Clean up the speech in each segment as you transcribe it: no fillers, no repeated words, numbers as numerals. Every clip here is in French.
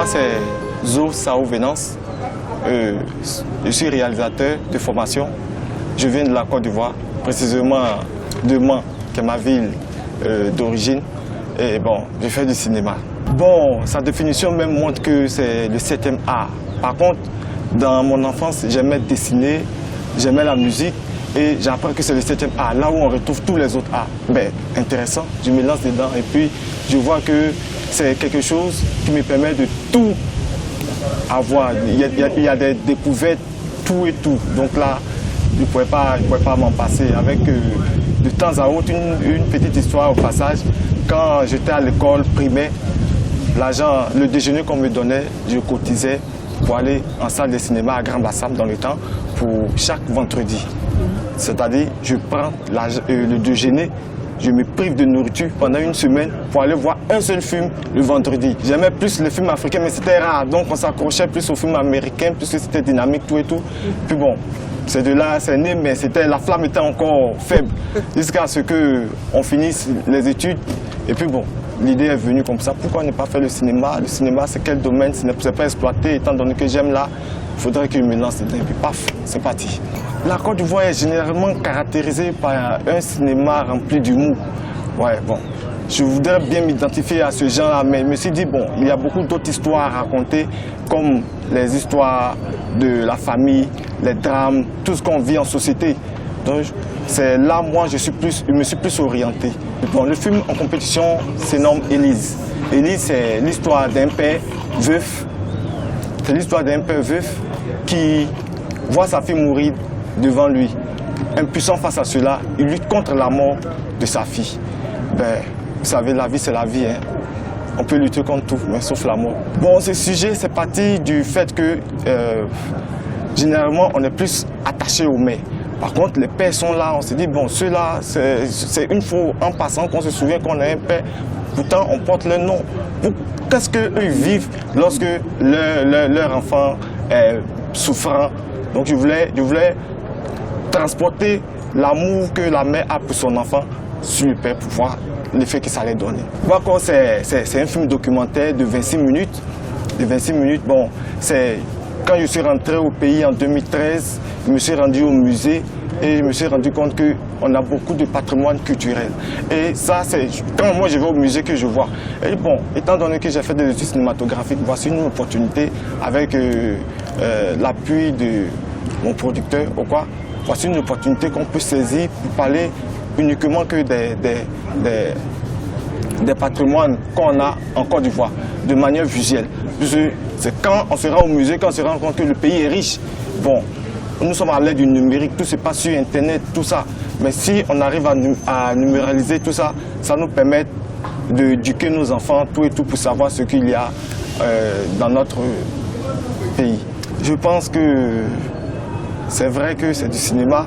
c'est Zo Sao Venance. Je suis réalisateur de formation. Je viens de la Côte d'Ivoire, précisément de Mans, qui est ma ville d'origine. Et bon, je fais du cinéma. Bon, sa définition même montre que c'est le 7e art. Par contre, dans mon enfance, j'aimais dessiner, j'aimais la musique et j'apprends que c'est le 7e art, là où on retrouve tous les autres arts. Ben, intéressant, je me lance dedans et puis je vois que c'est quelque chose qui me permet de tout avoir. Il y a des découvertes, tout et tout. Donc là, je ne pouvais pas m'en passer. Avec de temps à autre une petite histoire au passage. Quand j'étais à l'école primaire, l'argent, le déjeuner qu'on me donnait, je cotisais pour aller en salle de cinéma à Grand Bassam dans le temps pour chaque vendredi. C'est-à-dire, je prends le déjeuner, je me prive de nourriture pendant une semaine pour aller voir un seul film le vendredi. J'aimais plus les films africains, mais c'était rare. Donc on s'accrochait plus aux films américains, puisque c'était dynamique, tout et tout. Puis bon, c'est de là, c'est né, mais la flamme était encore faible. Jusqu'à ce qu'on finisse les études. Et puis bon, l'idée est venue comme ça. Pourquoi ne pas faire le cinéma? Le cinéma, c'est quel domaine? Ce n'est pas exploité. Étant donné que j'aime là, il faudrait que je me lance dedans. Et puis paf, c'est parti. La Côte d'Ivoire est généralement caractérisée par un cinéma rempli d'humour. Ouais, bon. Je voudrais bien m'identifier à ce genre-là, mais je me suis dit, bon, il y a beaucoup d'autres histoires à raconter, comme les histoires de la famille, les drames, tout ce qu'on vit en société. Donc, c'est là, moi, je me suis plus orienté. Bon, le film en compétition se nomme Élise. Élise, c'est l'histoire d'un père veuf. C'est l'histoire d'un père veuf qui voit sa fille mourir devant lui. Impuissant face à cela, il lutte contre la mort de sa fille. Ben, vous savez, la vie, c'est la vie. Hein. On peut lutter contre tout, mais sauf la mort. Bon, ce sujet, c'est parti du fait que, généralement, on est plus attaché aux mères. Par contre, les pères sont là, on se dit, bon, ceux-là, c'est une fois en passant qu'on se souvient qu'on a un père. Pourtant, on porte leur nom. Qu'est-ce qu'eux vivent lorsque leur enfant est souffrant? Donc, je voulais transporter l'amour que la mère a pour son enfant sur le père pour voir l'effet que ça allait donner. Encore, c'est un film documentaire de 26 minutes. De 26 minutes, bon, c'est quand je suis rentré au pays en 2013, je me suis rendu au musée et je me suis rendu compte qu'on a beaucoup de patrimoine culturel. Et ça, c'est quand moi je vais au musée que je vois. Et bon, étant donné que j'ai fait des études cinématographiques, voici une opportunité avec l'appui de mon producteur ou quoi. Voici une opportunité qu'on peut saisir pour parler uniquement que des patrimoines qu'on a en Côte d'Ivoire, de manière visuelle. C'est quand on sera au musée, quand on se rend compte que le pays est riche. Bon, nous sommes à l'ère du numérique, tout se passe sur Internet, tout ça. Mais si on arrive à numéraliser tout ça, ça nous permet d'éduquer nos enfants, tout et tout, pour savoir ce qu'il y a dans notre pays. Je pense que c'est vrai que c'est du cinéma.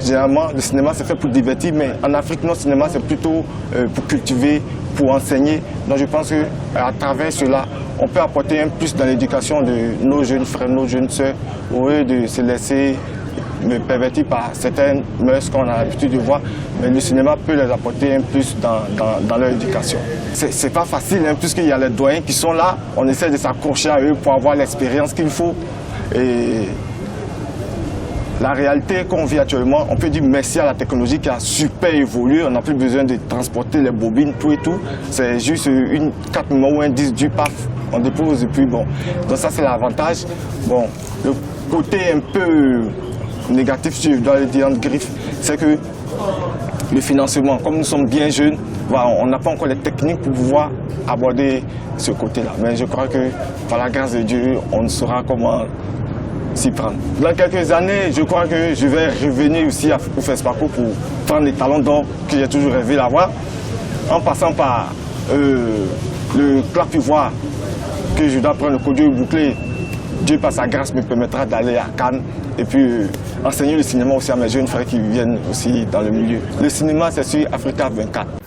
Généralement, le cinéma c'est fait pour divertir, mais en Afrique, notre cinéma c'est plutôt pour cultiver, pour enseigner. Donc je pense qu'à travers cela, on peut apporter un plus dans l'éducation de nos jeunes frères, nos jeunes sœurs, au lieu de se laisser pervertir par certaines mœurs qu'on a l'habitude de voir. Mais le cinéma peut les apporter un plus dans leur éducation. C'est pas facile, hein, puisqu'il y a les doyens qui sont là. On essaie de s'accrocher à eux pour avoir l'expérience qu'il faut. Et la réalité qu'on vit actuellement, on peut dire merci à la technologie qui a super évolué. On n'a plus besoin de transporter les bobines, tout et tout. C'est juste une 4 mots ou un 10 du paf. On dépose et puis bon. Donc ça, c'est l'avantage. Bon, le côté un peu négatif, si je dois le dire en griffe, c'est que le financement, comme nous sommes bien jeunes, voilà, on n'a pas encore les techniques pour pouvoir aborder ce côté-là. Mais je crois que, par la grâce de Dieu, on saura comment s'y prendre. Dans quelques années, je crois que je vais revenir aussi au FESPACO pour prendre les talons d'or que j'ai toujours rêvé d'avoir, en passant par le clap ivoire que je dois prendre le Kodio bouclé. Dieu par sa grâce me permettra d'aller à Cannes et puis enseigner le cinéma aussi à mes jeunes frères qui viennent aussi dans le milieu. Le cinéma, c'est sur Africa 24.